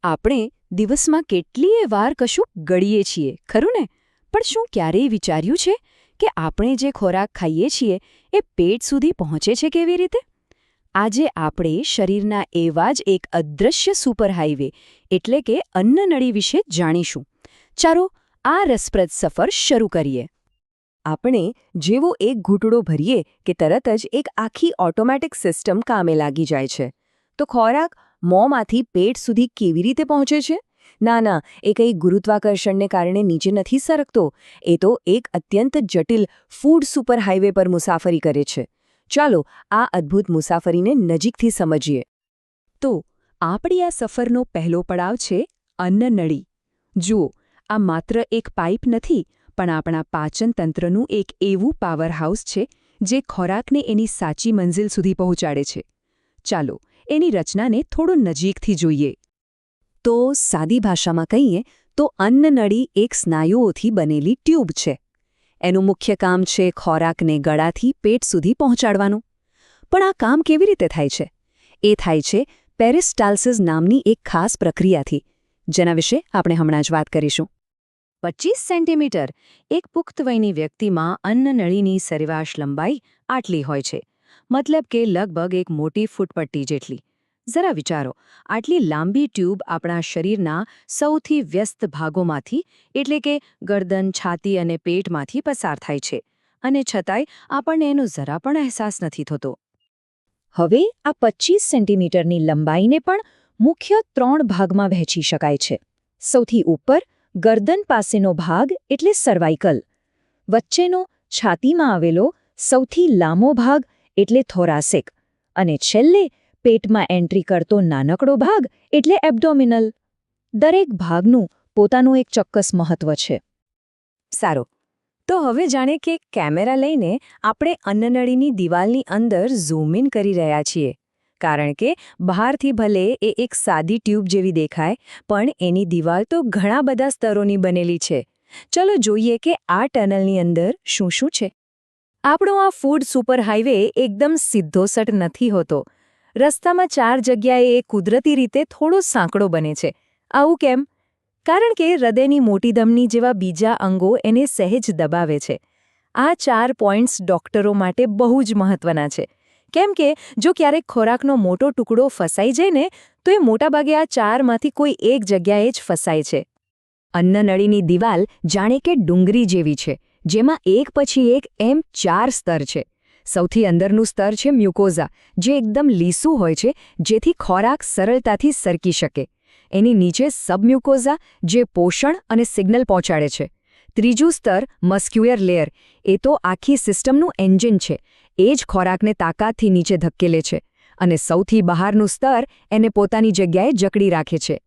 આપણે દિવસમાં કેટલીય વાર કશું ગળીએ છીએ ખરું ને? પણ શું ક્યારેય વિચાર્યું છે કે આપણે જે ખોરાક ખાઈએ છીએ એ પેટ સુધી પહોંચે છે કેવી રીતે? આજે આપણે શરીરના એવા જ એક અદૃશ્ય સુપરહાઈવે એટલે કે અન્નનળી વિશે જાણીશું. ચાલો આ રસપ્રદ સફર શરૂ કરીએ. આપણે જેવો એક ઘૂંટડો ભરીએ કે તરત જ એક આખી ઓટોમેટિક સિસ્ટમ કામે લાગી જાય છે. તો ખોરાક મોંમાંથી પેટ સુધી કેવી રીતે પહોંચે છે? ના, એ કંઈ ગુરુત્વાકર્ષણને કારણે નીચે નથી સરકતો. એ તો એક અત્યંત જટિલ ફૂડ સુપરહાઈવે પર મુસાફરી કરે છે. ચાલો આ અદ્ભુત મુસાફરીને નજીકથી સમજીએ. તો આપણી આ સફરનો પહેલો પડાવ છે અન્નનળી. જુઓ, આ માત્ર એક પાઇપ નથી, પણ આપણા પાચન તંત્રનું એક એવું પાવરહાઉસ છે જે ખોરાકને એની સાચી મંઝિલ સુધી પહોંચાડે છે. ચાલો એની રચનાને થોડો નજીકથી જોઈએ. તો સાદી ભાષામાં કહીએ તો અન્નનળી એક સ્નાયુઓથી બનેલી ટ્યુબ છે. એનું મુખ્ય કામ છે ખોરાકને ગળાથી પેટ સુધી પહોંચાડવાનું. પણ આ કામ કેવી રીતે થાય છે? એ થાય છે પેરિસ્ટાલ્સિસ નામની એક ખાસ પ્રક્રિયાથી, જેના વિશે આપણે હમણાં જ વાત કરીશું. 25 સેન્ટીમીટર એક પુખ્ત વયની વ્યક્તિમાં અન્નનળીની સરેરાશ લંબાઈ આટલી હોય છે. મતલબ કે લગભગ એક મોટી ફૂટપટ્ટી જેટલી. જરા વિચારો, આટલી લાંબી ટ્યુબ આપણા શરીરના સૌથી વ્યસ્ત ભાગોમાંથી એટલે કે ગરદન, છાતી અને પેટમાંથી પસાર થાય છે. અને છતાંય આપણને એનો જરા પણ અહેસાસ નથી થતો. હવે આ 25 સેન્ટીમીટરની લંબાઈને પણ મુખ્ય 3 ભાગમાં વહેંચી શકાય છે. સૌથી ઉપર ગરદન પાસેનો ભાગ એટલે સર્વાઇકલ, વચ્ચેનો છાતીમાં આવેલો સૌથી લાંબો ભાગ એટલે થોરાસિક, અને છેલ્લે પેટમાં એન્ટ્રી કરતો નાનકડો ભાગ એટલે એબ્ડોમિનલ. દરેક ભાગનું પોતાનું એક ચોક્કસ મહત્વ છે. સારું, તો હવે જાણે કે કેમેરા લઈને આપણે અન્નનળીની દિવાલની અંદર ઝૂમ ઇન કરી રહ્યા છીએ. કારણ કે બહારથી ભલે એ એક સાદી ટ્યુબ જેવી દેખાય, પણ એની દિવાલ તો ઘણા બધા સ્તરોની બનેલી છે. ચલો જોઈએ કે આ ટનલની અંદર શું શું છે. આપણો આ ફૂડ સુપરહાઈવે એકદમ સીધોસટ નથી હોતો. રસ્તામાં 4 જગ્યાએ એ કુદરતી રીતે થોડો સાંકડો બને છે. આવું કેમ? કારણ કે હૃદયની મોટી ધમની જેવા બીજા અંગો એને સહેજ દબાવે છે. આ 4 પોઈન્ટ્સ ડોક્ટરો માટે બહુ જ મહત્વના છે. કેમ કે જો ક્યારેક ખોરાકનો મોટો ટુકડો ફસાઈ જાય ને, તો એ મોટાભાગે આ 4માંથી કોઈ એક જગ્યાએ જ ફસાય છે. અન્નનળીની દિવાલ જાણે કે ડુંગળી જેવી છે, જેમાં એક પછી એક એમ 4 સ્તર છે. સૌથી અંદરનું સ્તર છે મ્યુકોઝા, જે એકદમ લીસું હોય છે, જેથી ખોરાક સરળતાથી સરકી શકે. એની નીચે સબમ્યુકોઝા, જે પોષણ અને સિગ્નલ પહોંચાડે છે. ત્રીજું સ્તર મસ્ક્યુલર લેયર, એ તો આખી સિસ્ટમનું એન્જિન છે. એ જ ખોરાકને તાકાતથી નીચે ધકેલે છે. અને સૌથી બહારનું સ્તર એને પોતાની જગ્યાએ જકડી રાખે છે.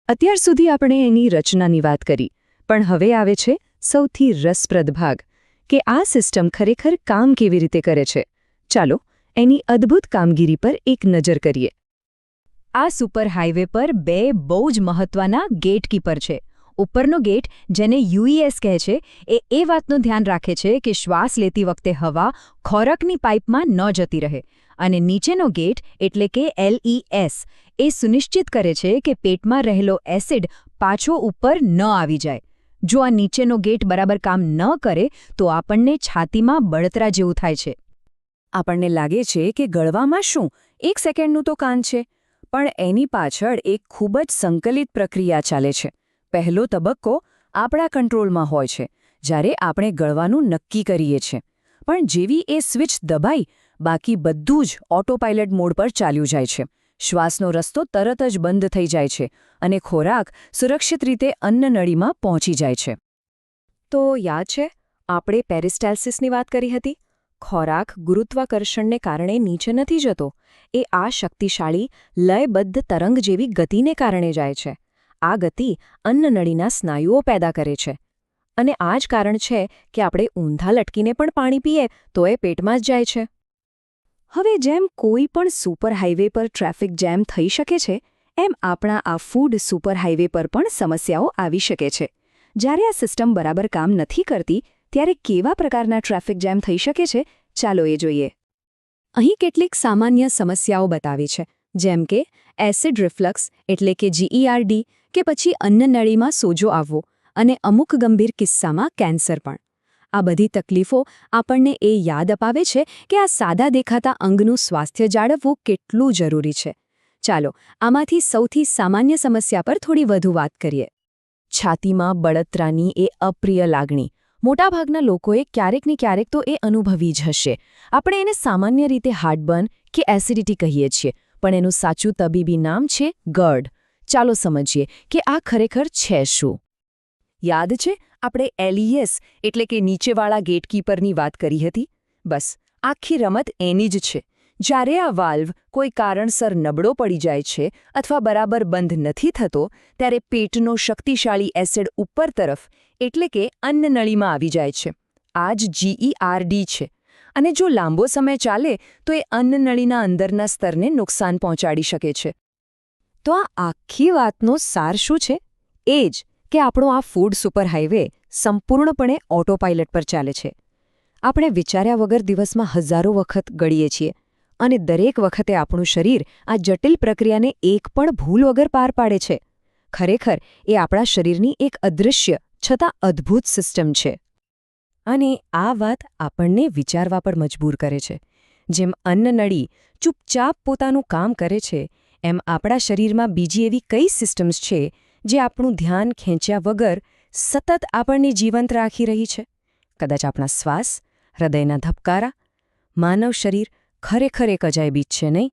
અત્યાર સુધી આપણે એની રચનાની વાત કરી, પણ હવે આવે છે સૌથી રસપ્રદ ભાગ, કે આ સિસ્ટમ ખરેખર કામ કેવી રીતે કરે છે. ચાલો એની અદ્ભુત કામગીરી પર એક નજર કરીએ. આ સુપરહાઈવે પર 2 બહુ જ મહત્વના ગેટકીપર છે. ઉપરનો ગેટ, જેને યુઈએસ કહે છે, એ વાતનું ધ્યાન રાખે છે કે શ્વાસ લેતી વખતે હવા ખોરાકની પાઇપમાં ન જતી રહે. અને નીચેનો ગેટ એટલે કે LES, એ સુનિશ્ચિત કરે છે કે પેટમાં રહેલો એસિડ પાછો ઉપર ન આવી જાય. જો આ નીચેનો ગેટ બરાબર કામ ન કરે તો આપણને છાતીમાં બળતરા જેવું થાય છે. આપણને લાગે છે કે ગળવામાં શું 1 સેકન્ડનું તો કામ છે, પણ એની પાછળ એક ખૂબ જ સંકલિત પ્રક્રિયા ચાલે છે. પહેલો તબક્કો આપણા કંટ્રોલમાં હોય છે, જ્યારે આપણે ગળવાનું નક્કી કરીએ છીએ. પણ જેવી એ સ્વિચ દબાઈ, બાકી બધું જ ઓટોપાઇલટ મોડ પર ચાલ્યું જાય છે. શ્વાસનો રસ્તો તરત જ બંધ થઈ જાય છે અને ખોરાક સુરક્ષિત રીતે અન્નનળીમાં પહોંચી જાય છે. તો યાદ છે આપણે પેરિસ્ટાલ્સિસની વાત કરી હતી? ખોરાક ગુરુત્વાકર્ષણને કારણે નીચે નથી જતો. એ આ શક્તિશાળી લયબદ્ધ તરંગ જેવી ગતિને કારણે જાય છે. આ ગતિ અન્નનળીના સ્નાયુઓ પેદા કરે છે. અને આ જ કારણ છે કે આપણે ઊંધા લટકીને પણ પાણી પીએ તો એ પેટમાં જ જાય છે. હવે જેમ કોઈ પણ સુપરહાઈવે પર ટ્રાફિક જેમ થઈ શકે છે, એમ આપણા આ ફૂડ સુપરહાઈવે પર પણ સમસ્યાઓ આવી શકે છે. જ્યારે આ સિસ્ટમ બરાબર કામ નથી કરતી, ત્યારે કેવા પ્રકારના ટ્રાફિક જેમ થઈ શકે છે, ચાલો એ જોઈએ. અહીં કેટલીક સામાન્ય સમસ્યાઓ બતાવી છે, જેમ કે એસિડ રિફ્લક્સ એટલે કે GERD કે પછી અન્નનળીમાં સોજો આવવો અને અમુક ગંભીર કિસ્સામાં કેન્સર પણ. આ બધી તકલીફો આપણને એ યાદ અપાવે છે કે આ સાદા દેખાતા અંગનું સ્વાસ્થ્ય જાળવવું કેટલું જરૂરી છે. ચાલો આમાંથી સૌથી સામાન્ય સમસ્યા પર થોડી વધુ વાત કરીએ. છાતીમાં બળતરાની એ અપ્રિય લાગણી. મોટાભાગના લોકોએ ક્યારેક ને ક્યારેક તો એ અનુભવી જ હશે. આપણે એને સામાન્ય રીતે હાર્ટબર્ન કે એસિડિટી કહીએ છીએ, પણ એનું સાચું તબીબી નામ છે GERD. ચાલો સમજીએ કે આ ખરેખર છે શું. યાદ છે આપણે LES એટલે કે નીચેવાળા ગેટકીપરની વાત કરી હતી? બસ આખી રમત એની જ છે. જ્યારે આ વાલ્વ કોઈ કારણસર નબળો પડી જાય છે અથવા બરાબર બંધ નથી થતો, ત્યારે પેટનો શક્તિશાળી એસિડ ઉપર તરફ એટલે કે અન્નનળીમાં આવી જાય છે. આ જ GERD છે. અને જો લાંબો સમય ચાલે તો એ અન્નનળીના અંદરના સ્તરને નુકસાન પહોંચાડી શકે છે. તો આ આખી વાતનો સાર શું છે? એ જ કે આપણો આ ફૂડ સુપર હાઈવે સંપૂર્ણપણે ઓટોપાઇલટ પર ચાલે છે. આપણે વિચાર્યા વગર દિવસમાં હજારો વખત ગળીએ છીએ અને દરેક વખતે આપણું શરીર આ જટિલ પ્રક્રિયાને એક પણ ભૂલ વગર પાર પાડે છે. ખરેખર એ આપણા શરીરની એક અદૃશ્ય છતાં અદ્ભુત સિસ્ટમ છે. અને આ વાત આપણને વિચારવા પર મજબૂર કરે છે. જેમ અન્નનળી ચૂપચાપ પોતાનું કામ કરે છે, એમ આપણા શરીરમાં બીજી એવી કઈ સિસ્ટમ્સ છે જે આપણું ધ્યાન ખેંચ્યા વગર સતત આપણને જીવંત રાખી રહી છે. કદાચ આપણા શ્વાસ, હૃદયના ધબકારા. માનવ શરીર ખરેખર એક અજાયબી છે, નહીં?